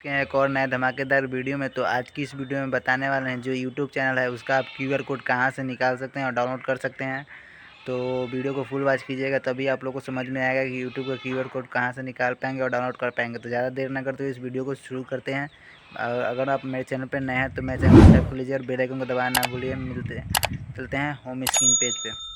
चुके हैं एक और नए धमाकेदार वीडियो में। तो आज की इस वीडियो में बताने वाले हैं जो YouTube चैनल है उसका आप QR कोड कहां से निकाल सकते हैं और डाउनलोड कर सकते हैं। तो वीडियो को फुल वॉच कीजिएगा, तभी आप लोग को समझ में आएगा कि YouTube का QR कोड कहां से निकाल पाएंगे और डाउनलोड कर पाएंगे। तो ज़्यादा देर ना करते हुए इस वीडियो को शुरू करते हैं। अगर आप मेरे चैनल पर नए हैं तो मेरे चैनल को सब्सक्राइब कर लीजिए और बेल आइकन को दबाना ना भूलिए। चलते हैं होम स्क्रीन पेज पे।